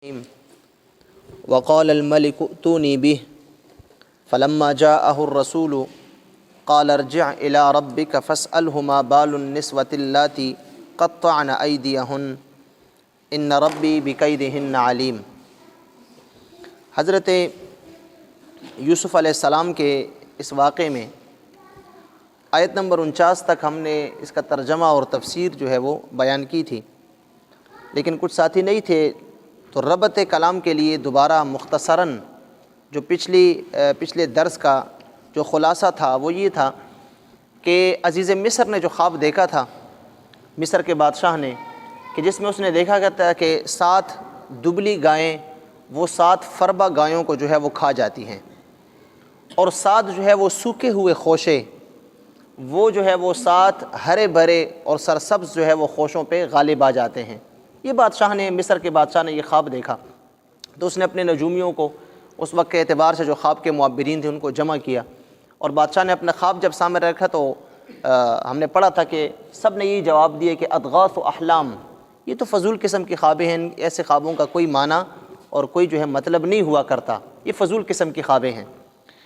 وقال الملك ائتوني به فلما جاءه الرسول قال ارجع إلى ربك فاسأله ما بال النسوة اللاتي قطعن أيديهن إن ربي بكيدهن عليم۔ حضرت یوسف علیہ السلام کے اس واقعے میں آیت نمبر 49 تک ہم نے اس کا ترجمہ اور تفسیر جو ہے وہ بیان کی تھی، لیکن کچھ ساتھی نہیں تھے تو ربط کلام کے لیے دوبارہ مختصراً جو پچھلے درس کا جو خلاصہ تھا وہ یہ تھا کہ عزیز مصر نے جو خواب دیکھا تھا مصر کے بادشاہ نے، کہ جس میں اس نے دیکھا کرتا کہ 7 دبلی گائیں وہ 7 فربا گایوں کو جو ہے وہ کھا جاتی ہیں، اور 7 جو ہے وہ سوکھے ہوئے خوشے وہ جو ہے وہ 7 ہرے بھرے اور سرسبز جو ہے وہ خوشوں پہ غالب آ جاتے ہیں۔ یہ بادشاہ نے، مصر کے بادشاہ نے یہ خواب دیکھا تو اس نے اپنے نجومیوں کو اس وقت کے اعتبار سے جو خواب کے معبرین تھے ان کو جمع کیا، اور بادشاہ نے اپنا خواب جب سامنے رکھا تو ہم نے پڑھا تھا کہ سب نے یہ جواب دیا کہ اضغاث و احلام، یہ تو فضول قسم کی خوابیں ہیں، ایسے خوابوں کا کوئی معنی اور کوئی جو ہے مطلب نہیں ہوا کرتا، یہ فضول قسم کی خوابیں ہیں۔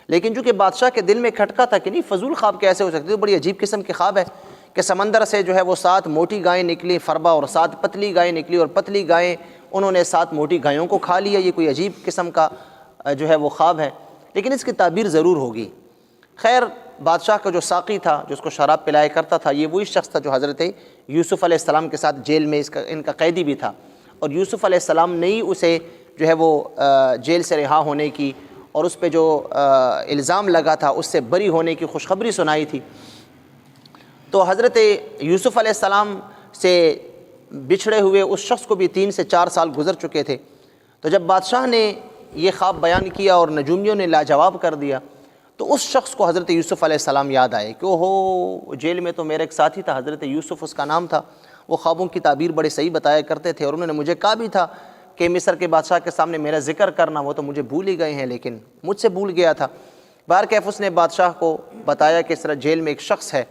لیکن چونکہ بادشاہ کے دل میں کھٹکا تھا کہ نہیں فضول خواب کیسے ہو سکتے، تو بڑی عجیب قسم کے خواب ہے کہ سمندر سے جو ہے وہ 7 موٹی گائیں نکلی فربا، اور 7 پتلی گائیں نکلی، اور پتلی گائیں انہوں نے 7 موٹی گایوں کو کھا لیا۔ یہ کوئی عجیب قسم کا جو ہے وہ خواب ہے، لیکن اس کی تعبیر ضرور ہوگی۔ خیر، بادشاہ کا جو ساقی تھا جو اس کو شراب پلایا کرتا تھا، یہ وہی شخص تھا جو حضرت یوسف علیہ السلام کے ساتھ جیل میں ان کا قیدی بھی تھا، اور یوسف علیہ السلام نے ہی اسے جو ہے وہ جیل سے رہا ہونے کی اور اس پہ جو الزام لگا تھا اس سے بری ہونے کی خوشخبری سنائی تھی۔ تو حضرت یوسف علیہ السلام سے بچھڑے ہوئے اس شخص کو بھی 3 سے 4 سال گزر چکے تھے۔ تو جب بادشاہ نے یہ خواب بیان کیا اور نجومیوں نے لاجواب کر دیا تو اس شخص کو حضرت یوسف علیہ السلام یاد آئے کہ اوہو، جیل میں تو میرا ایک ساتھی تھا حضرت یوسف اس کا نام تھا، وہ خوابوں کی تعبیر بڑے صحیح بتایا کرتے تھے، اور انہوں نے مجھے کہا بھی تھا کہ مصر کے بادشاہ کے سامنے میرا ذکر کرنا، وہ تو مجھے بھول ہی گئے ہیں لیکن مجھ سے بھول گیا تھا۔ بہرکیف اس نے بادشاہ کو بتایا کہ اس طرح جیل میں ایک شخص ہے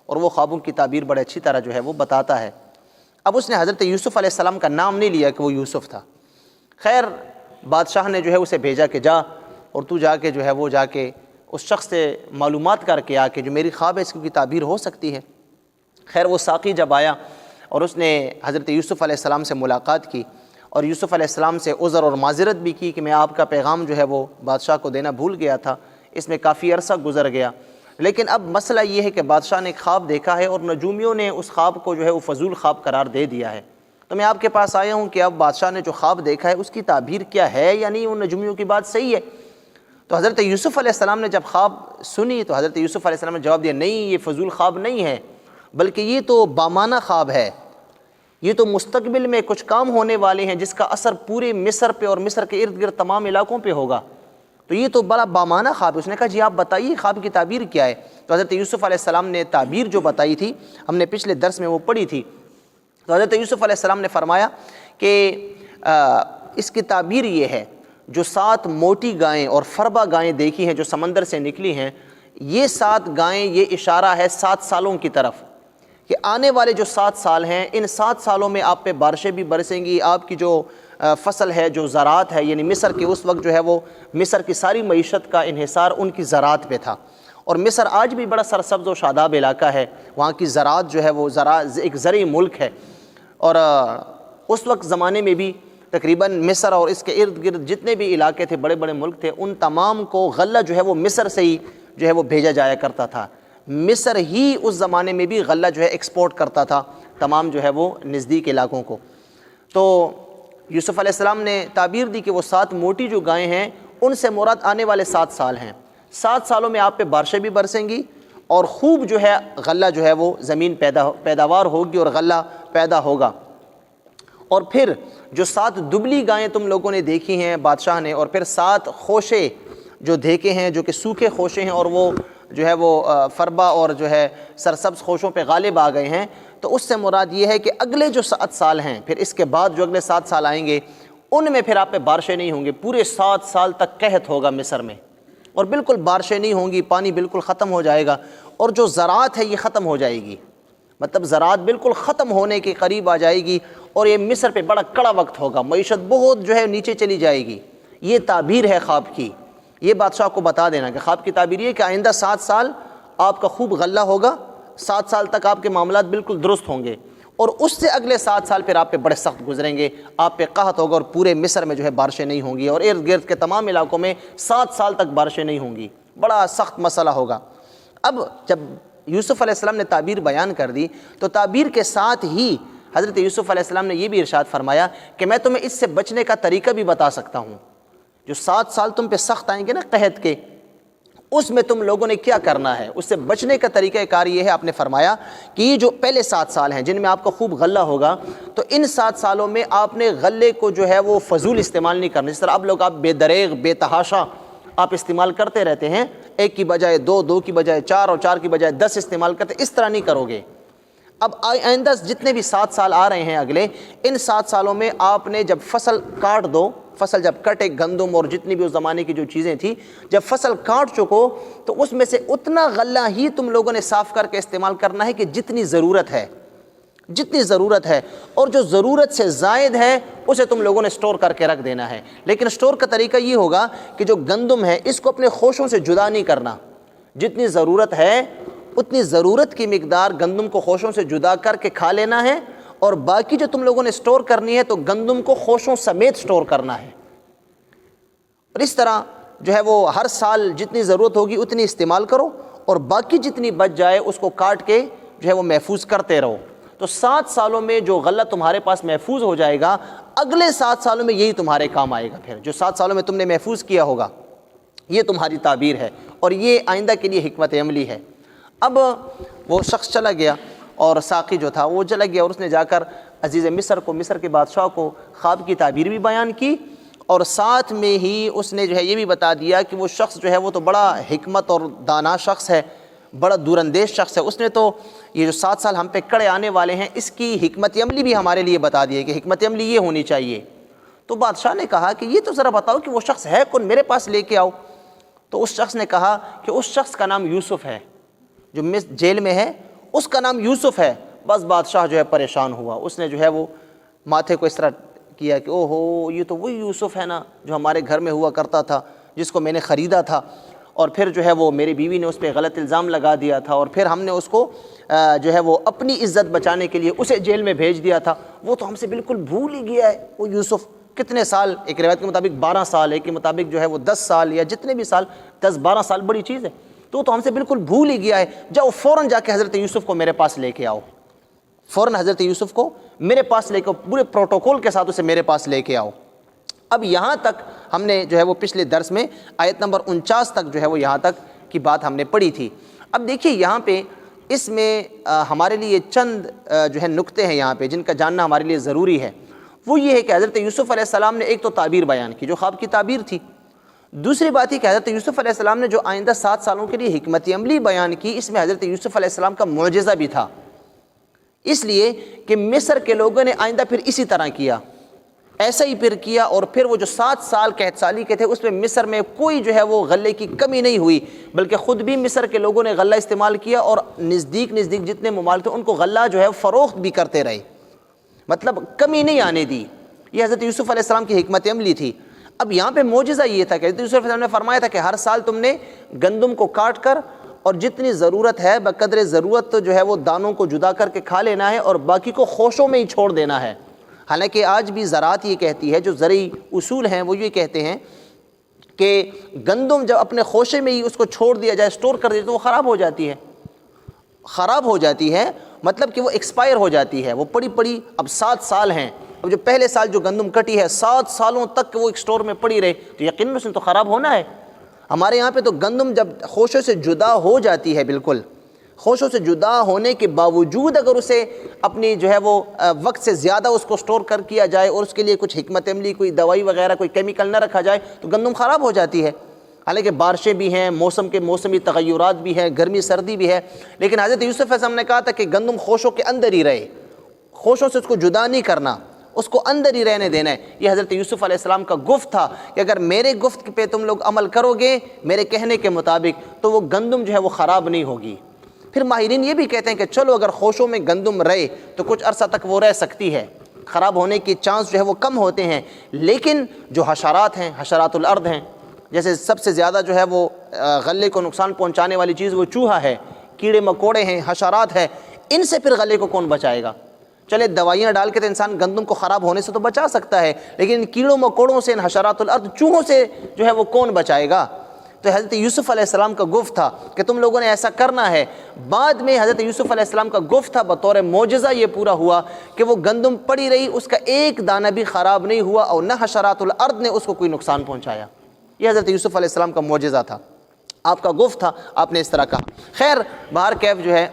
اور وہ خوابوں کی تعبیر بڑے اچھی طرح جو ہے وہ بتاتا ہے۔ اب اس نے حضرت یوسف علیہ السلام کا نام نہیں لیا کہ وہ یوسف تھا۔ خیر، بادشاہ نے جو ہے اسے بھیجا کہ جا اور تو جا کے جو ہے وہ جا کے اس شخص سے معلومات کر کے آ کے جو میری خواب ہے اس کی تعبیر ہو سکتی ہے۔ خیر، وہ ساقی جب آیا اور اس نے حضرت یوسف علیہ السلام سے ملاقات کی اور یوسف علیہ السلام سے عذر اور معذرت بھی کی کہ میں آپ کا پیغام جو ہے وہ بادشاہ کو دینا بھول گیا تھا، اس میں کافی عرصہ گزر گیا، لیکن اب مسئلہ یہ ہے کہ بادشاہ نے ایک خواب دیکھا ہے اور نجومیوں نے اس خواب کو جو ہے وہ فضول خواب قرار دے دیا ہے، تو میں آپ کے پاس آیا ہوں کہ اب بادشاہ نے جو خواب دیکھا ہے اس کی تعبیر کیا ہے یا نہیں، ان نجومیوں کی بات صحیح ہے۔ تو حضرت یوسف علیہ السلام نے جب خواب سنی تو حضرت یوسف علیہ السلام نے جواب دیا، نہیں، یہ فضول خواب نہیں ہے، بلکہ یہ تو بامانہ خواب ہے، یہ تو مستقبل میں کچھ کام ہونے والے ہیں جس کا اثر پورے مصر پہ اور مصر کے ارد گرد تمام علاقوں پہ ہوگا، تو یہ تو بڑا بامانہ خواب ہے۔ اس نے کہا جی آپ بتائیے خواب کی تعبیر کیا ہے؟ تو حضرت یوسف علیہ السلام نے تعبیر جو بتائی تھی ہم نے پچھلے درس میں وہ پڑھی تھی، تو حضرت یوسف علیہ السلام نے فرمایا کہ اس کی تعبیر یہ ہے، جو 7 موٹی گائیں اور فربا گائیں دیکھی ہیں جو سمندر سے نکلی ہیں، یہ 7 گائیں یہ اشارہ ہے 7 سالوں کی طرف، کہ آنے والے جو 7 سال ہیں ان 7 سالوں میں آپ پہ بارشیں بھی برسیں گی، آپ کی جو فصل ہے جو زراعت ہے، یعنی مصر کی اس وقت جو ہے وہ مصر کی ساری معیشت کا انحصار ان کی زراعت پہ تھا، اور مصر آج بھی بڑا سرسبز و شاداب علاقہ ہے، وہاں کی زراعت جو ہے وہ ایک زرعی ملک ہے، اور اس وقت زمانے میں بھی تقریباً مصر اور اس کے ارد گرد جتنے بھی علاقے تھے بڑے بڑے ملک تھے، ان تمام کو غلہ جو ہے وہ مصر سے ہی جو ہے وہ بھیجا جایا کرتا تھا، مصر ہی اس زمانے میں بھی غلہ جو ہے ایکسپورٹ کرتا تھا تمام جو ہے وہ نزدیک علاقوں کو۔ تو یوسف علیہ السلام نے تعبیر دی کہ وہ 7 موٹی جو گائیں ہیں ان سے مراد آنے والے 7 سال ہیں، 7 سالوں میں آپ پہ بارشیں بھی برسیں گی اور خوب جو ہے غلہ جو ہے وہ زمین پیداوار ہوگی اور غلہ پیدا ہوگا، اور پھر جو 7 دبلی گائیں تم لوگوں نے دیکھی ہیں بادشاہ نے، اور پھر 7 خوشے جو دیکھے ہیں جو کہ سوکھے خوشے ہیں اور وہ جو ہے وہ فربا اور جو ہے سرسبز خوشوں پہ غالب آ گئے ہیں، تو اس سے مراد یہ ہے کہ اگلے جو 7 سال ہیں، پھر اس کے بعد جو اگلے 7 سال آئیں گے ان میں پھر آپ پہ بارشیں نہیں ہوں گے، پورے 7 سال تک قحط ہوگا مصر میں، اور بالکل بارشیں نہیں ہوں گی، پانی بالکل ختم ہو جائے گا، اور جو زراعت ہے یہ ختم ہو جائے گی، مطلب زراعت بالکل ختم ہونے کے قریب آ جائے گی، اور یہ مصر پہ بڑا کڑا وقت ہوگا، معیشت بہت جو ہے نیچے چلی جائے گی۔ یہ تعبیر ہے خواب کی، یہ بادشاہ کو بتا دینا کہ خواب کی تعبیر یہ کہ آئندہ 7 سال آپ کا خوب غلہ ہوگا، 7 سال تک آپ کے معاملات بالکل درست ہوں گے، اور اس سے اگلے 7 سال پھر آپ پہ بڑے سخت گزریں گے، آپ پہ قحط ہوگا اور پورے مصر میں جو ہے بارشیں نہیں ہوں گی، اور ارد گرد کے تمام علاقوں میں 7 سال تک بارشیں نہیں ہوں گی، بڑا سخت مسئلہ ہوگا۔ اب جب یوسف علیہ السلام نے تعبیر بیان کر دی تو تعبیر کے ساتھ ہی حضرت یوسف علیہ السلام نے یہ بھی ارشاد فرمایا کہ میں تمہیں اس سے بچنے کا طریقہ بھی بتا سکتا ہوں۔ جو 7 سال تم پہ سخت آئیں گے نا قحط کے، اس میں تم لوگوں نے کیا کرنا ہے، اس سے بچنے کا طریقہ کار یہ ہے، آپ نے فرمایا کہ یہ جو پہلے 7 سال ہیں جن میں آپ کا خوب غلہ ہوگا، تو ان 7 سالوں میں آپ نے غلے کو جو ہے وہ فضول استعمال نہیں کرنا، جس طرح اب لوگ آپ بے دریغ بے تحاشا آپ استعمال کرتے رہتے ہیں، 1 کی بجائے 2، 2 کی بجائے 4 اور 4 کی بجائے 10 استعمال کرتے، اس طرح نہیں کرو گے۔ اب آئندہ جتنے بھی 7 سال آ رہے ہیں اگلے، ان 7 سالوں میں آپ نے جب فصل کاٹ دو، فصل جب کٹے، گندم اور جتنی بھی اس زمانے کی جو چیزیں تھیں، جب فصل کاٹ چکو تو اس میں سے اتنا غلہ ہی تم لوگوں نے صاف کر کے استعمال کرنا ہے کہ جتنی ضرورت ہے، جتنی ضرورت ہے، اور جو ضرورت سے زائد ہے اسے تم لوگوں نے سٹور کر کے رکھ دینا ہے۔ لیکن سٹور کا طریقہ یہ ہوگا کہ جو گندم ہے اس کو اپنے خوشوں سے جدا نہیں کرنا، جتنی ضرورت ہے اتنی ضرورت کی مقدار گندم کو خوشوں سے جدا کر کے کھا لینا ہے، اور باقی جو تم لوگوں نے سٹور کرنی ہے تو گندم کو خوشوں سمیت سٹور کرنا ہے، اور اس طرح جو ہے وہ ہر سال جتنی ضرورت ہوگی اتنی استعمال کرو، اور باقی جتنی بچ جائے اس کو کاٹ کے جو ہے وہ محفوظ کرتے رہو۔ تو 7 سالوں میں جو غلہ تمہارے پاس محفوظ ہو جائے گا، اگلے 7 سالوں میں یہی تمہارے کام آئے گا، پھر جو 7 سالوں میں تم نے محفوظ کیا ہوگا، یہ تمہاری تعبیر ہے، اور یہ آئندہ کے لیے حکمت عملی ہے۔ اب وہ شخص چلا گیا، اور ساقی جو تھا وہ چلا گیا، اور اس نے جا کر عزیز مصر کو، مصر کے بادشاہ کو خواب کی تعبیر بھی بیان کی، اور ساتھ میں ہی اس نے جو ہے یہ بھی بتا دیا کہ وہ شخص جو ہے وہ تو بڑا حکمت اور دانا شخص ہے، بڑا دور اندیش شخص ہے، اس نے تو یہ جو 7 سال ہم پہ کڑے آنے والے ہیں اس کی حکمت عملی بھی ہمارے لیے بتا دی ہے کہ حکمت عملی یہ ہونی چاہیے۔ تو بادشاہ نے کہا کہ یہ تو ذرا بتاؤ کہ وہ شخص ہے کون، میرے پاس لے کے آؤ۔ تو اس شخص نے کہا کہ اس شخص کا نام یوسف ہے، جو جیل میں ہے اس کا نام یوسف ہے۔ بس بادشاہ جو ہے پریشان ہوا، اس نے جو ہے وہ ماتھے کو اس طرح کیا کہ او ہو، یہ تو وہی یوسف ہے نا جو ہمارے گھر میں ہوا کرتا تھا، جس کو میں نے خریدا تھا، اور پھر جو ہے وہ میری بیوی نے اس پہ غلط الزام لگا دیا تھا، اور پھر ہم نے اس کو جو ہے وہ اپنی عزت بچانے کے لیے اسے جیل میں بھیج دیا تھا، وہ تو ہم سے بالکل بھول ہی گیا ہے وہ یوسف۔ کتنے سال، ایک روایت کے مطابق 12 سال، ایک کے مطابق جو ہے وہ 10 سال یا جتنے بھی سال، 10-12 سال بڑی چیز ہے، تو ہم سے بالکل بھول ہی گیا ہے، جاؤ فوراً جا کے حضرت یوسف کو میرے پاس لے کے آؤ، فوراً حضرت یوسف کو میرے پاس لے کے، پورے پروٹوکول کے ساتھ اسے میرے پاس لے کے آؤ۔ اب یہاں تک ہم نے جو ہے وہ پچھلے درس میں آیت نمبر 49 تک جو ہے وہ یہاں تک کی بات ہم نے پڑھی تھی۔ اب دیکھیے یہاں پہ اس میں ہمارے لیے چند جو ہے نکتے ہیں یہاں پہ جن کا جاننا ہمارے لیے ضروری ہے۔ وہ یہ ہے کہ حضرت یوسف علیہ السلام نے ایک تو تعبیر بیان کی جو خواب کی تعبیر تھی، دوسری بات یہ کہ حضرت یوسف علیہ السلام نے جو آئندہ 7 سالوں کے لیے حکمت عملی بیان کی، اس میں حضرت یوسف علیہ السلام کا معجزہ بھی تھا، اس لیے کہ مصر کے لوگوں نے آئندہ پھر اسی طرح کیا، ایسا ہی پھر کیا، اور پھر وہ جو 7 سال قحط سالی کے تھے اس میں مصر میں کوئی جو ہے وہ غلے کی کمی نہیں ہوئی، بلکہ خود بھی مصر کے لوگوں نے غلہ استعمال کیا، اور نزدیک جتنے ممالک تھے ان کو غلہ جو ہے فروخت بھی کرتے رہے، مطلب کمی نہیں آنے دی۔ یہ حضرت یوسف علیہ السلام کی حکمت عملی تھی۔ اب یہاں پہ معجزہ یہ تھا کہ حضرت یوسف علیہ السلام نے فرمایا تھا کہ ہر سال تم نے گندم کو کاٹ کر اور جتنی ضرورت ہے بقدر ضرورت جو ہے وہ دانوں کو جدا کر کے کھا لینا ہے، اور باقی کو خوشوں میں ہی چھوڑ دینا ہے۔ حالانکہ آج بھی زراعت یہ کہتی ہے، جو زرعی اصول ہیں وہ یہ کہتے ہیں کہ گندم جب اپنے خوشے میں ہی اس کو چھوڑ دیا جائے، سٹور کر دیا تو وہ خراب ہو جاتی ہے، خراب ہو جاتی ہے، مطلب کہ وہ ایکسپائر ہو جاتی ہے، وہ پڑی اب 7 سال ہیں، اب جو پہلے سال جو گندم کٹی ہے 7 سالوں تک وہ ایک سٹور میں پڑی رہے تو یقیناً اس نے تو خراب ہونا ہے۔ ہمارے یہاں پہ تو گندم جب خوشوں سے جدا ہو جاتی ہے، بالکل خوشوں سے جدا ہونے کے باوجود اگر اسے اپنی جو ہے وہ وقت سے زیادہ اس کو سٹور کر کیا جائے اور اس کے لیے کچھ حکمت عملی، کوئی دوائی وغیرہ، کوئی کیمیکل نہ رکھا جائے تو گندم خراب ہو جاتی ہے۔ حالانکہ بارشیں بھی ہیں، موسمی تغیرات بھی ہیں، گرمی سردی بھی ہے، لیکن حضرت یوسف علیہ السلام نے کہا تھا کہ گندم خوشوں کے اندر ہی رہے، خوشوں سے اس کو جدا نہیں کرنا، اس کو اندر ہی رہنے دینا ہے۔ یہ حضرت یوسف علیہ السلام کا گفت تھا کہ اگر میرے گفت پہ تم لوگ عمل کرو گے میرے کہنے کے مطابق تو وہ گندم جو ہے وہ خراب نہیں ہوگی۔ پھر ماہرین یہ بھی کہتے ہیں کہ چلو اگر خوشوں میں گندم رہے تو کچھ عرصہ تک وہ رہ سکتی ہے، خراب ہونے کی چانس جو ہے وہ کم ہوتے ہیں، لیکن جو حشرات ہیں، حشرات الارض ہیں، جیسے سب سے زیادہ جو ہے وہ غلے کو نقصان پہنچانے والی چیز وہ چوہا ہے، کیڑے مکوڑے ہیں، حشرات ہیں، ان سے پھر غلے کو کون بچائے گا؟ چلے دوائیاں ڈال کے تو انسان گندم کو خراب ہونے سے تو بچا سکتا ہے، لیکن ان کیڑوں مکوڑوں سے، ان حشرات الارض چوہوں سے جو ہے وہ کون بچائے گا؟ تو حضرت یوسف علیہ السلام کا گفت تھا کہ تم لوگوں نے ایسا کرنا ہے۔ بعد میں حضرت یوسف علیہ السلام کا گفت تھا، بطور معجزہ یہ پورا ہوا کہ وہ گندم پڑی رہی، اس کا ایک دانہ بھی خراب نہیں ہوا، اور نہ حشرات الارض نے اس کو کوئی نقصان پہنچایا۔ یہ حضرت یوسف علیہ السلام کا معجزہ تھا، آپ کا گفت تھا، آپ نے اس طرح کہا۔ خیر بہر کیف جو ہے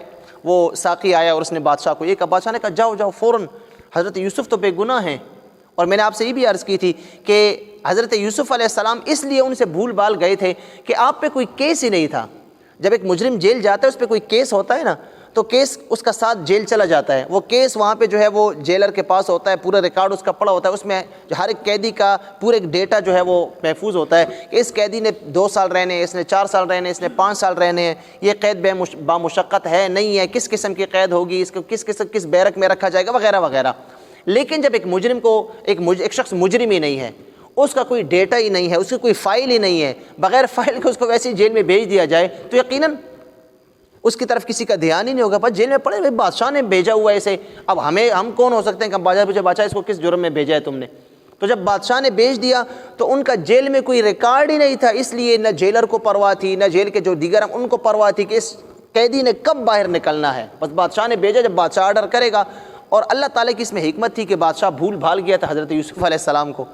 وہ ساقی آیا اور اس نے بادشاہ کو یہ کہا، بادشاہ نے کہا جاؤ جاؤ فوراً، حضرت یوسف تو بے گناہ ہیں۔ اور میں نے آپ سے یہ بھی عرض کی تھی کہ حضرت یوسف علیہ السلام اس لیے ان سے بھول بھال گئے تھے کہ آپ پہ کوئی کیس ہی نہیں تھا۔ جب ایک مجرم جیل جاتا ہے اس پہ کوئی کیس ہوتا ہے نا، تو کیس اس کا ساتھ جیل چلا جاتا ہے، وہ کیس وہاں پہ جو ہے وہ جیلر کے پاس ہوتا ہے، پورا ریکارڈ اس کا پڑا ہوتا ہے، اس میں ہر ایک قیدی کا پورے ڈیٹا جو ہے وہ محفوظ ہوتا ہے کہ اس قیدی نے 2 سال رہنے ہیں، اس نے 4 سال رہنے ہیں، اس نے 5 سال رہنے ہیں، یہ قید بامشقت ہے نہیں ہے، کس قسم کی قید ہوگی، اس کو کس بیرک میں رکھا جائے گا، وغیرہ وغیرہ۔ لیکن جب ایک مجرم کو ایک شخص مجرم ہی نہیں ہے، اس کا کوئی ڈیٹا ہی نہیں ہے، اس کی کوئی فائل ہی نہیں ہے، بغیر فائل کے اس کو ویسے ہی جیل میں بھیج دیا جائے تو یقیناً اس کی طرف کسی کا دھیان ہی نہیں ہوگا، بس جیل میں پڑے ہوئے بادشاہ نے بھیجا ہوا ہے اسے، اب ہم کون ہو سکتے ہیں کہ بادشاہ اس کو کس جرم میں بھیجا ہے تم نے؟ تو جب بادشاہ نے بھیج دیا تو ان کا جیل میں کوئی ریکارڈ ہی نہیں تھا، اس لیے نہ جیلر کو پرواہ تھی، نہ جیل کے جو دیگر ہیں ان کو پرواہ تھی کہ اس قیدی نے کب باہر نکلنا ہے۔ بس بادشاہ نے بھیجا، جب بادشاہ آرڈر کرے گا، اور اللہ تعالیٰ کی اس میں حکمت تھی کہ بادشاہ بھول بھال گیا تھا حضرت یوسف علیہ السلام کو،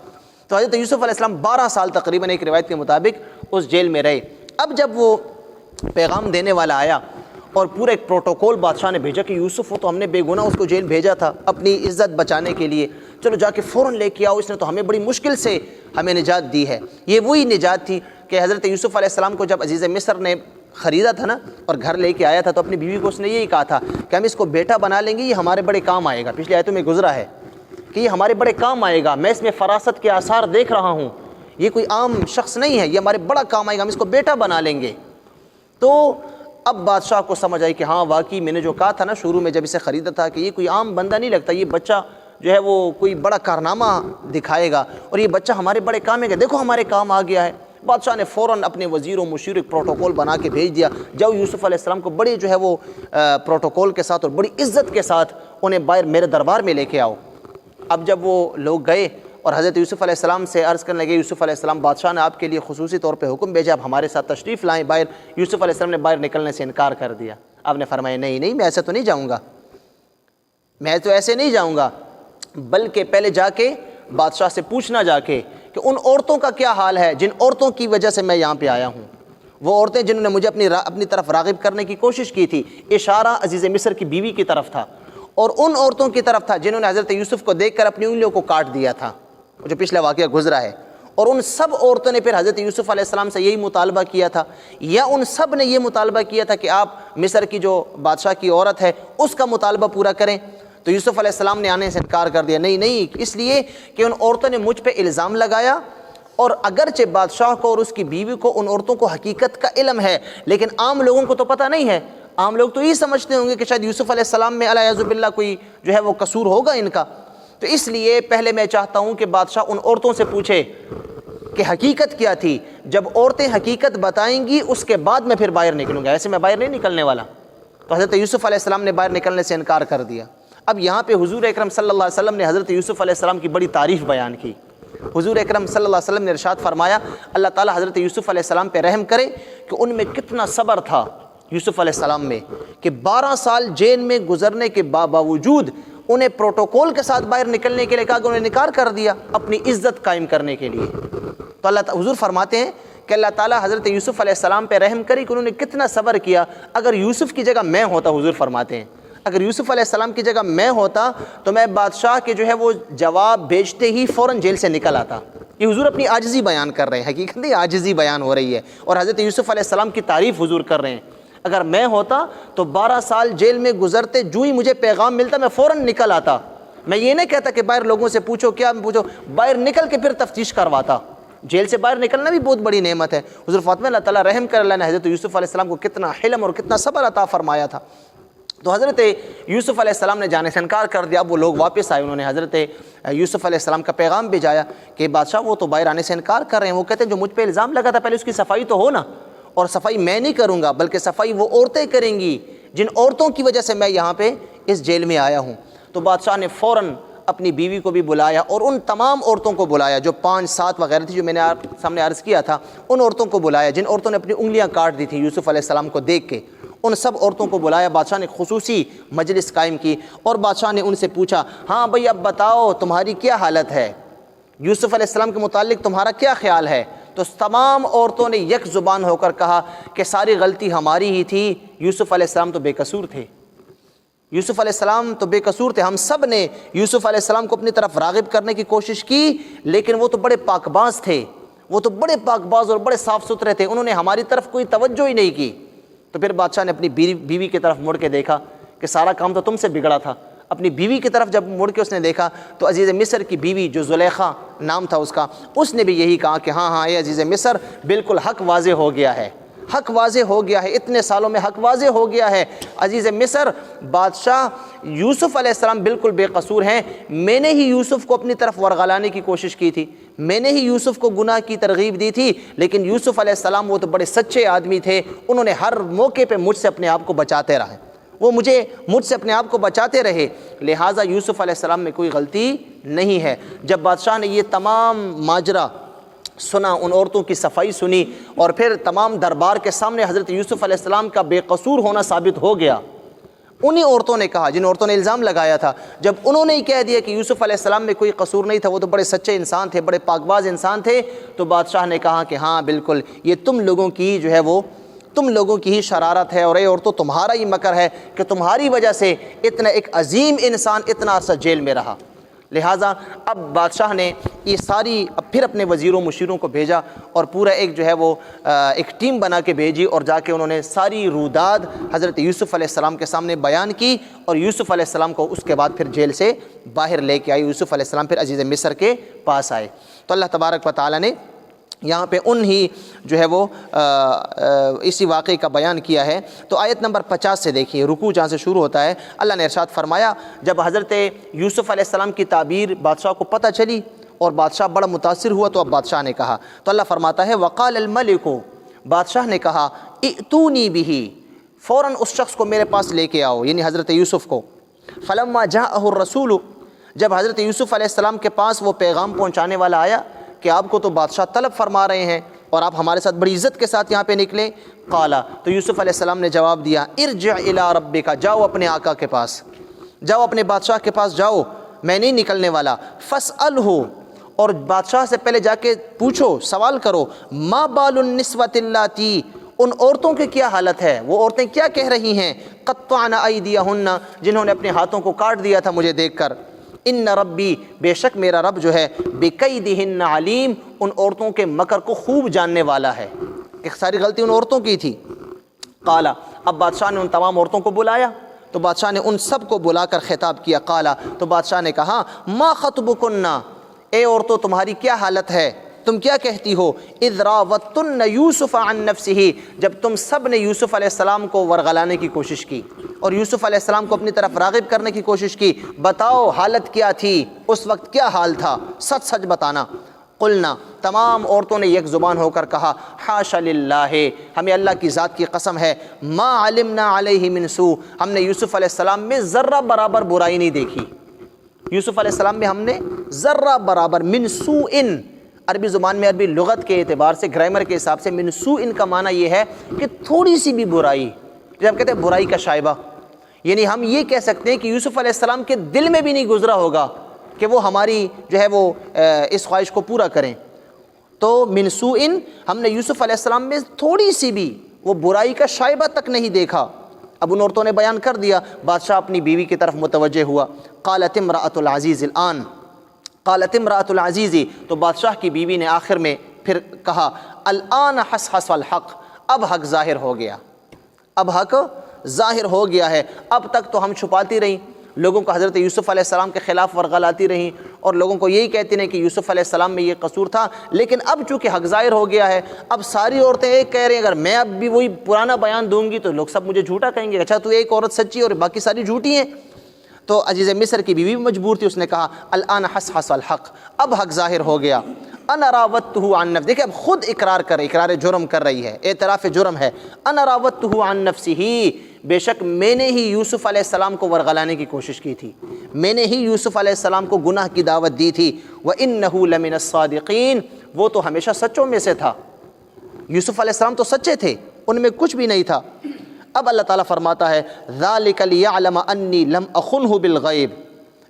تو حضرت یوسف علیہ السلام 12 سال تقریباً ایک روایت کے مطابق اس جیل میں رہے۔ اب جب وہ پیغام دینے والا آیا اور پورا ایک پروٹوکول بادشاہ نے بھیجا کہ یوسف ہو تو ہم نے بے گناہ اس کو جیل بھیجا تھا اپنی عزت بچانے کے لیے، چلو جا کے فوراً لے کے آؤ، اس نے تو ہمیں بڑی مشکل سے ہمیں نجات دی ہے۔ یہ وہی نجات تھی کہ حضرت یوسف علیہ السلام کو جب عزیز مصر نے خریدا تھا نا اور گھر لے کے آیا تھا تو اپنی بیوی کو اس نے یہی کہا تھا کہ ہم اس کو بیٹا بنا لیں گے، یہ ہمارے بڑے کام آئے گا۔ پچھلی آیتوں میں گزرا ہے کہ یہ ہمارے بڑے کام آئے گا، میں اس میں فراست کے آثار دیکھ رہا ہوں، یہ کوئی عام شخص نہیں ہے، یہ ہمارے بڑا کام آئے گا، ہم اس کو بیٹا بنا لیں گے۔ تو اب بادشاہ کو سمجھ آئی کہ ہاں واقعی میں نے جو کہا تھا نا شروع میں جب اسے خریدا تھا کہ یہ کوئی عام بندہ نہیں لگتا، یہ بچہ جو ہے وہ کوئی بڑا کارنامہ دکھائے گا اور یہ بچہ ہمارے بڑے کام ہے، دیکھو ہمارے کام آ گیا ہے۔ بادشاہ نے فوراً اپنے وزیر و مشیر ایک پروٹوکول بنا کے بھیج دیا، جاؤ یوسف علیہ السلام کو بڑے جو ہے وہ پروٹوکول کے ساتھ اور بڑی عزت کے ساتھ انہیں باہر میرے دربار میں لے کے آؤ۔ اب جب وہ لوگ گئے اور حضرت یوسف علیہ السلام سے عرض کرنے لگے، یوسف علیہ السلام بادشاہ نے آپ کے لیے خصوصی طور پہ حکم بھیجا، اب ہمارے ساتھ تشریف لائیں باہر۔ یوسف علیہ السلام نے باہر نکلنے سے انکار کر دیا۔ آپ نے فرمایا نہیں میں ایسے تو نہیں جاؤں گا، میں تو ایسے نہیں جاؤں گا، بلکہ پہلے جا کے بادشاہ سے پوچھنا جا کے کہ ان عورتوں کا کیا حال ہے جن عورتوں کی وجہ سے میں یہاں پہ آیا ہوں، وہ عورتیں جنہوں نے مجھے اپنی طرف راغب کرنے کی کوشش کی تھی۔ اشارہ عزیز مصر کی بیوی کی طرف تھا اور ان عورتوں کی طرف تھا جنہوں نے حضرت یوسف کو دیکھ کر اپنی انگلیوں کو کاٹ دیا تھا، جو پچھلا واقعہ گزرا ہے۔ اور ان سب عورتوں نے پھر حضرت یوسف علیہ السلام سے یہی مطالبہ کیا تھا، یا ان سب نے یہ مطالبہ کیا تھا کہ آپ مصر کی جو بادشاہ کی عورت ہے اس کا مطالبہ پورا کریں۔ تو یوسف علیہ السلام نے آنے سے انکار کر دیا، نہیں، اس لیے کہ ان عورتوں نے مجھ پہ الزام لگایا، اور اگرچہ بادشاہ کو اور اس کی بیوی کو ان عورتوں کو حقیقت کا علم ہے، لیکن عام لوگوں کو تو پتہ نہیں ہے۔ عام لوگ تو یہ سمجھتے ہوں گے کہ شاید یوسف علیہ السلام میں علیہ باللہ کوئی جو ہے وہ قصور ہوگا ان کا، تو اس لیے پہلے میں چاہتا ہوں کہ بادشاہ ان عورتوں سے پوچھے کہ حقیقت کیا تھی، جب عورتیں حقیقت بتائیں گی اس کے بعد میں پھر باہر نکلوں گا، ایسے میں باہر نہیں نکلنے والا۔ تو حضرت یوسف علیہ السلام نے باہر نکلنے سے انکار کر دیا۔ اب یہاں پہ حضور اکرم صلی اللہ علیہ وسلم نے حضرت یوسف علیہ السلام کی بڑی تعریف بیان کی۔ حضور اکرم صلی اللہ علیہ وسلم نے ارشاد فرمایا، اللہ تعالیٰ حضرت یوسف علیہ السلام پہ رحم کرے کہ ان میں کتنا صبر تھا یوسف علیہ السلام میں، کہ 12 سال جیل میں گزرنے کے باوجود انہیں پروٹوکول کے ساتھ باہر نکلنے کے لیے کہا کہ انہیں انکار کر دیا اپنی عزت قائم کرنے کے لیے۔ تو حضور فرماتے ہیں کہ اللہ تعالیٰ حضرت یوسف علیہ السلام پہ رحم کرے کہ انہوں نے کتنا صبر کیا۔ اگر یوسف کی جگہ میں ہوتا، حضور فرماتے ہیں اگر یوسف علیہ السلام کی جگہ میں ہوتا تو میں بادشاہ کے جو ہے وہ جواب بھیجتے ہی فوراً جیل سے نکل آتا۔ یہ حضور اپنی عاجزی بیان کر رہے ہیں، حقیقت نہیں عاجزی بیان ہو رہی ہے، اور حضرت یوسف علیہ السلام کی تعریف حضور کر رہے ہیں۔ اگر میں ہوتا تو 12 سال جیل میں گزرتے جو ہی مجھے پیغام ملتا میں فوراً نکل آتا۔ میں یہ نہیں کہتا کہ باہر لوگوں سے پوچھو، کیا پوچھو، باہر نکل کے پھر تفتیش کرواتا۔ جیل سے باہر نکلنا بھی بہت بڑی نعمت ہے۔ حضور فاطمہ اللہ تعالیٰ رحم کر، اللہ نے حضرت یوسف علیہ السلام کو کتنا حلم اور کتنا صبر عطا فرمایا تھا۔ تو حضرت یوسف علیہ السلام نے جانے سے انکار کر دیا. اب وہ لوگ واپس آئے, انہوں نے حضرت یوسف علیہ السلام کا پیغام بھیجایا کہ بادشاہ وہ تو باہر آنے سے انکار کر رہے ہیں, وہ کہتے ہیں جو مجھ پہ الزام لگا تھا پہلے اس کی صفائی تو ہو نا, اور صفائی میں نہیں کروں گا بلکہ صفائی وہ عورتیں کریں گی جن عورتوں کی وجہ سے میں یہاں پہ اس جیل میں آیا ہوں. تو بادشاہ نے فوراً اپنی بیوی کو بھی بلایا اور ان تمام عورتوں کو بلایا جو 5-7 وغیرہ تھی جو میں نے آپ سامنے عرض کیا تھا, ان عورتوں کو بلایا جن عورتوں نے اپنی انگلیاں کاٹ دی تھیں یوسف علیہ السلام کو دیکھ کے. ان سب عورتوں کو بلایا, بادشاہ نے خصوصی مجلس قائم کی اور بادشاہ نے ان سے پوچھا, ہاں بھئی اب بتاؤ تمہاری کیا حالت ہے, یوسف علیہ السلام کے متعلق تمہارا کیا خیال ہے؟ تو تمام عورتوں نے یک زبان ہو کر کہا کہ ساری غلطی ہماری ہی تھی, یوسف علیہ السلام تو بے قصور تھے, یوسف علیہ السلام تو بے قصور تھے. ہم سب نے یوسف علیہ السلام کو اپنی طرف راغب کرنے کی کوشش کی لیکن وہ تو بڑے پاک باز تھے, وہ تو بڑے پاک باز اور بڑے صاف ستھرے تھے, انہوں نے ہماری طرف کوئی توجہ ہی نہیں کی. تو پھر بادشاہ نے اپنی بیوی کی طرف مڑ کے دیکھا کہ سارا کام تو تم سے بگڑا تھا. اپنی بیوی کی طرف جب مڑ کے اس نے دیکھا تو عزیز مصر کی بیوی جو زلیخا نام تھا اس کا, اس نے بھی یہی کہا کہ ہاں ہاں اے عزیز مصر بالکل حق واضح ہو گیا ہے, حق واضح ہو گیا ہے, اتنے سالوں میں حق واضح ہو گیا ہے. عزیز مصر بادشاہ یوسف علیہ السلام بالکل بے قصور ہیں, میں نے ہی یوسف کو اپنی طرف ورغلانے کی کوشش کی تھی, میں نے ہی یوسف کو گناہ کی ترغیب دی تھی, لیکن یوسف علیہ السلام وہ تو بڑے سچے آدمی تھے, انہوں نے ہر موقع پہ مجھ سے اپنے آپ کو بچاتے رہے, وہ مجھ سے اپنے آپ کو بچاتے رہے, لہٰذا یوسف علیہ السلام میں کوئی غلطی نہیں ہے. جب بادشاہ نے یہ تمام ماجرا سنا, ان عورتوں کی صفائی سنی اور پھر تمام دربار کے سامنے حضرت یوسف علیہ السلام کا بے قصور ہونا ثابت ہو گیا, انہی عورتوں نے کہا جن عورتوں نے الزام لگایا تھا, جب انہوں نے ہی کہہ دیا کہ یوسف علیہ السلام میں کوئی قصور نہیں تھا, وہ تو بڑے سچے انسان تھے, بڑے پاک باز انسان تھے, تو بادشاہ نے کہا کہ ہاں بالکل یہ تم لوگوں کی جو ہے وہ تم لوگوں کی ہی شرارت ہے اور اے عورتوں تمہارا ہی مکر ہے کہ تمہاری وجہ سے اتنا ایک عظیم انسان اتنا عرصہ جیل میں رہا. لہٰذا اب بادشاہ نے یہ ساری پھر اپنے وزیروں مشیروں کو بھیجا اور پورا ایک جو ہے وہ ایک ٹیم بنا کے بھیجی اور جا کے انہوں نے ساری روداد حضرت یوسف علیہ السلام کے سامنے بیان کی اور یوسف علیہ السلام کو اس کے بعد پھر جیل سے باہر لے کے آئی. یوسف علیہ السلام پھر عزیز مصر کے پاس آئے. تو اللہ تبارک و تعالیٰ نے یہاں پہ انہی جو ہے وہ اسی واقعے کا بیان کیا ہے. تو آیت نمبر 50 سے دیکھیے, رکوع جہاں سے شروع ہوتا ہے, اللہ نے ارشاد فرمایا جب حضرت یوسف علیہ السلام کی تعبیر بادشاہ کو پتہ چلی اور بادشاہ بڑا متاثر ہوا تو اب بادشاہ نے کہا, تو اللہ فرماتا ہے وقال الملک, بادشاہ نے کہا ائتونی بہ, فوراً اس شخص کو میرے پاس لے کے آؤ, یعنی حضرت یوسف کو. فلما جاءہ الرسول, جب حضرت یوسف علیہ السلام کے پاس وہ پیغام پہنچانے والا آیا کہ آپ کو تو بادشاہ طلب فرما رہے ہیں اور آپ ہمارے ساتھ بڑی عزت کے ساتھ یہاں پہ نکلے, قالا, تو یوسف علیہ السلام نے جواب دیا ارجع الی ربک, جاؤ اپنے آقا کے پاس, جاؤ اپنے بادشاہ کے پاس جاؤ, میں نہیں نکلنے والا. فاسألہ, اور بادشاہ سے پہلے جا کے پوچھو, سوال کرو, ما بال النسوۃ اللاتی, ان عورتوں کی کیا حالت ہے, وہ عورتیں کیا کہہ رہی ہیں, قطعن ایدیہن, جنہوں نے اپنے ہاتھوں کو کاٹ دیا تھا مجھے دیکھ کر, ان ربی, بے شک میرا رب جو ہے, بکیدہن علیم, ان عورتوں کے مکر کو خوب جاننے والا ہے. کہ ساری غلطی ان عورتوں کی تھی. قالا, اب بادشاہ نے ان تمام عورتوں کو بلایا تو بادشاہ نے ان سب کو بلا کر خطاب کیا. قالا, تو بادشاہ نے کہا ما خطبکن, اے عورتوں تمہاری کیا حالت ہے, تم کیا کہتی ہو, اذ راوتن یوسف عن نفسہ, جب تم سب نے یوسف علیہ السلام کو ورغلانے کی کوشش کی اور یوسف علیہ السلام کو اپنی طرف راغب کرنے کی کوشش کی, بتاؤ حالت کیا تھی, اس وقت کیا حال تھا, سچ سچ بتانا. قلنا, تمام عورتوں نے یک زبان ہو کر کہا حاشا للہ, ہمیں اللہ کی ذات کی قسم ہے, ما علمنا علیہ من سوء, ہم نے یوسف علیہ السلام میں ذرہ برابر برائی نہیں دیکھی. یوسف علیہ السلام میں ہم نے ذرہ برابر, من سوء, عربی زبان میں عربی لغت کے اعتبار سے گرامر کے حساب سے من سوء کا معنی یہ ہے کہ تھوڑی سی بھی برائی, جب کہتے ہیں برائی کا شائبہ, یعنی ہم یہ کہہ سکتے ہیں کہ یوسف علیہ السلام کے دل میں بھی نہیں گزرا ہوگا کہ وہ ہماری جو ہے وہ اس خواہش کو پورا کریں. تو من سوء, ہم نے یوسف علیہ السلام میں تھوڑی سی بھی وہ برائی کا شائبہ تک نہیں دیکھا. اب ان عورتوں نے بیان کر دیا. بادشاہ اپنی بیوی کی طرف متوجہ ہوا. قالت امرأۃ العزیز الآن, قالت امرأۃ العزیز, تو بادشاہ کی بیوی نے آخر میں پھر کہا الآن حصحص الحق, اب حق ظاہر ہو گیا, اب حق ظاہر ہو گیا ہے. اب تک تو ہم چھپاتی رہیں, لوگوں کو حضرت یوسف علیہ السلام کے خلاف ورغلاتی رہیں اور لوگوں کو یہی کہتی رہیں کہ یوسف علیہ السلام میں یہ قصور تھا. لیکن اب چونکہ حق ظاہر ہو گیا ہے، اب ساری عورتیں ایک کہہ رہی ہیں اگر میں اب بھی وہی پرانا بیان دوں گی تو لوگ سب مجھے جھوٹا کہیں گے. اچھا تو ایک عورت سچی اور باقی ساری جھوٹی ہیں. تو عزیز مصر کی بیوی بھی مجبور تھی، اس نے کہا الآن حصحص الحق، اب حق ظاہر ہو گیا. انا راودتہ عن نفسہ، دیکھیں اب خود اقرار جرم کر رہی ہے، اعتراف جرم ہے. انا راودتہ عن نفسہ، بے شک میں نے ہی یوسف علیہ السلام کو ورغلانے کی کوشش کی تھی، میں نے ہی یوسف علیہ السلام کو گناہ کی دعوت دی تھی. وَإِنَّهُ لَمِنَ الصَّادِقِينَ، وہ تو ہمیشہ سچوں میں سے تھا. یوسف علیہ السلام تو سچے تھے، ان میں کچھ بھی نہیں تھا. اب اللہ تعالیٰ فرماتا ہے ذَلِكَ لِيَعْلَمَ أَنِّي لَمْ أَخُنْهُ بِالْغَيْبِ.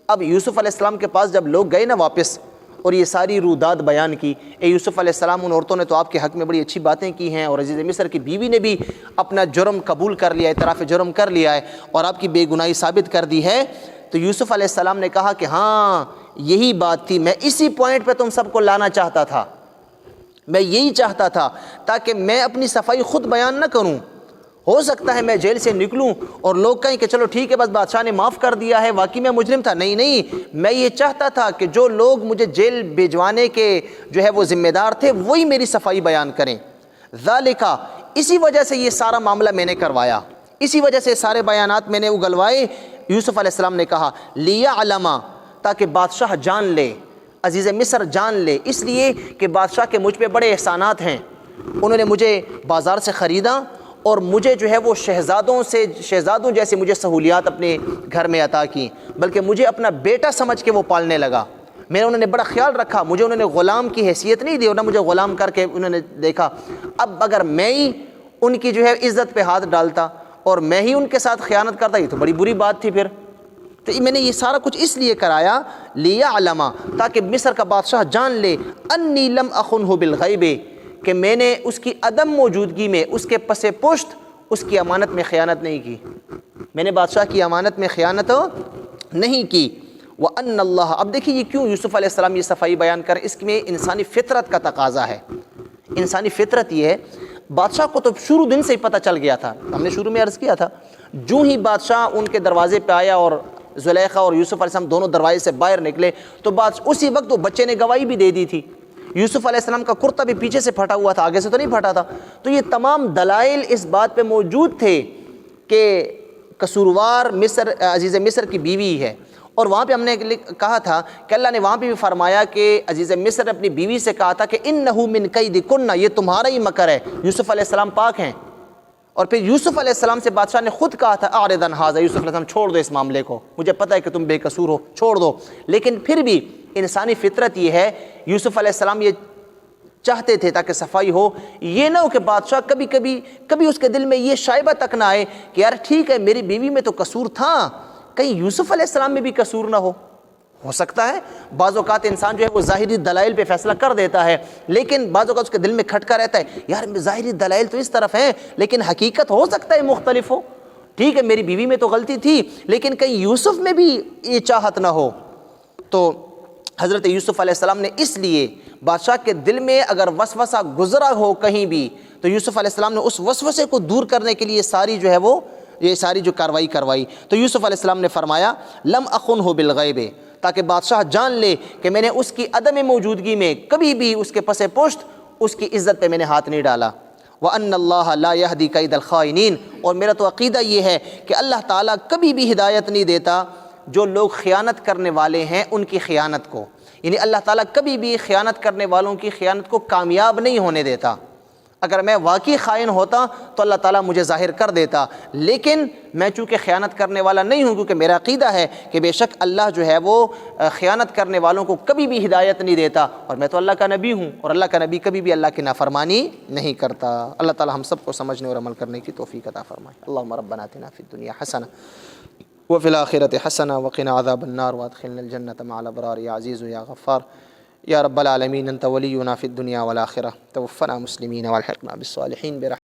اب یوسف علیہ السلام کے پاس جب لوگ گئے نا واپس اور یہ ساری روداد بیان کی، اے یوسف علیہ السلام ان عورتوں نے تو آپ کے حق میں بڑی اچھی باتیں کی ہیں، اور عزیز مصر کی بیوی نے بھی اپنا جرم قبول کر لیا، اعتراف جرم کر لیا ہے اور آپ کی بے گناہی ثابت کر دی ہے. تو یوسف علیہ السلام نے کہا کہ ہاں یہی بات تھی، میں اسی پوائنٹ پہ تم سب کو لانا چاہتا تھا، میں یہی چاہتا تھا تاکہ میں اپنی صفائی خود بیان نہ کروں. ہو سکتا ہے میں جیل سے نکلوں اور لوگ کہیں کہ چلو ٹھیک ہے بس بادشاہ نے معاف کر دیا ہے، واقعی میں مجرم تھا. نہیں، میں یہ چاہتا تھا کہ جو لوگ مجھے جیل بھیجوانے کے جو ہے وہ ذمہ دار تھے وہی میری صفائی بیان کریں. ذالک، اسی وجہ سے یہ سارا معاملہ میں نے کروایا، اسی وجہ سے سارے بیانات میں نے اگلوائے. یوسف علیہ السلام نے کہا لیعلم، تاکہ بادشاہ جان لے، عزیز مصر جان لے، اس لیے کہ بادشاہ کے مجھ پہ بڑے احسانات ہیں. انہوں نے مجھے بازار سے خریدا اور مجھے جو ہے وہ شہزادوں جیسے مجھے سہولیات اپنے گھر میں عطا کی، بلکہ مجھے اپنا بیٹا سمجھ کے وہ پالنے لگا. انہوں نے بڑا خیال رکھا، مجھے انہوں نے غلام کی حیثیت نہیں دی اور نہ مجھے غلام کر کے انہوں نے دیکھا. اب اگر میں ہی ان کی جو ہے عزت پہ ہاتھ ڈالتا اور میں ہی ان کے ساتھ خیانت کرتا، یہ تو بڑی بری بات تھی پھر. تو میں نے یہ سارا کچھ اس لیے کرایا لیعلم، تاکہ مصر کا بادشاہ جان لے انی لم اخنہ بالغیب، کہ میں نے اس کی عدم موجودگی میں، اس کے پس پشت اس کی امانت میں خیانت نہیں کی، میں نے بادشاہ کی امانت میں خیانت نہیں کی. وَأَنَّ اللَّهَ، اب دیکھیے یہ کیوں یوسف علیہ السلام یہ صفائی بیان کر، اس میں انسانی فطرت کا تقاضا ہے. انسانی فطرت یہ ہے، بادشاہ کو تو شروع دن سے ہی پتہ چل گیا تھا، ہم نے شروع میں عرض کیا تھا، جو ہی بادشاہ ان کے دروازے پہ آیا اور زلیخا اور یوسف علیہ السلام دونوں دروازے سے باہر نکلے تو اسی وقت وہ بچے نے گواہی بھی دے دی تھی. یوسف علیہ السلام کا کرتا بھی پیچھے سے پھٹا ہوا تھا، آگے سے تو نہیں پھٹا تھا. تو یہ تمام دلائل اس بات پہ موجود تھے کہ قصوروار عزیز مصر کی بیوی ہے. اور وہاں پہ ہم نے کہا تھا کہ اللہ نے وہاں پہ بھی فرمایا کہ عزیز مصر نے اپنی بیوی سے کہا تھا کہ انہو من کیدکن، یہ تمہارا ہی مکر ہے. یوسف علیہ السلام پاک ہیں. اور پھر یوسف علیہ السلام سے بادشاہ نے خود کہا تھا اعرض عن ھذا، یوسف علیہ السلام چھوڑ دو اس معاملے کو، مجھے پتہ ہے کہ تم بے قصور ہو، چھوڑ دو. لیکن پھر بھی انسانی فطرت یہ ہے، یوسف علیہ السلام یہ چاہتے تھے تاکہ صفائی ہو. یہ نہ ہو کہ بادشاہ کبھی اس کے دل میں یہ شائبہ تک نہ آئے کہ یار ٹھیک ہے میری بیوی میں تو قصور تھا، کہیں یوسف علیہ السلام میں بھی قصور نہ ہو سکتا ہے. بعض اوقات انسان جو ہے وہ ظاہری دلائل پہ فیصلہ کر دیتا ہے، لیکن بعض اوقات اس کے دل میں کھٹکا رہتا ہے یار ظاہری دلائل تو اس طرف ہیں لیکن حقیقت ہو سکتا ہے مختلف ہو. ٹھیک ہے میری بیوی میں تو غلطی تھی لیکن کہیں یوسف میں بھی یہ چاہت نہ ہو. تو حضرت یوسف علیہ السلام نے اس لیے بادشاہ کے دل میں اگر وسوسہ گزرا ہو کہیں بھی تو یوسف علیہ السلام نے اس وسوسے کو دور کرنے کے لیے یہ ساری جو کاروائی کروائی. تو یوسف علیہ السلام نے فرمایا لم اخنہ بالغیب، تاکہ بادشاہ جان لے کہ میں نے اس کی عدم موجودگی میں کبھی بھی اس کے پس پشت اس کی عزت پہ میں نے ہاتھ نہیں ڈالا. وَأَنَّ اللَّهَ لَا يَهْدِي كَيْدَ الْخَائِنِينَ، اور میرا تو عقیدہ یہ ہے کہ اللہ تعالیٰ کبھی بھی ہدایت نہیں دیتا جو لوگ خیانت کرنے والے ہیں ان کی خیانت کو. یعنی اللہ تعالیٰ کبھی بھی خیانت کرنے والوں کی خیانت کو کامیاب نہیں ہونے دیتا. اگر میں واقعی خائن ہوتا تو اللہ تعالیٰ مجھے ظاہر کر دیتا، لیکن میں چونکہ خیانت کرنے والا نہیں ہوں، کیونکہ میرا عقیدہ ہے کہ بے شک اللہ جو ہے وہ خیانت کرنے والوں کو کبھی بھی ہدایت نہیں دیتا، اور میں تو اللہ کا نبی ہوں اور اللہ کا نبی کبھی بھی اللہ کی نافرمانی نہیں کرتا. اللہ تعالیٰ ہم سب کو سمجھنے اور عمل کرنے کی توفیق عطا فرمائے. اللہم ربنا آتنا فی الدنیا حسنہ وفی الآخرۃ حسنہ وقنا عذاب النار وادخلنا الجنة مع الابرار یا عزیز یا غفار یا رب العالمین. انت ولینا فی الدنیا والآخرہ، توفنا مسلمین والحقنا بالصالحین برحمتک.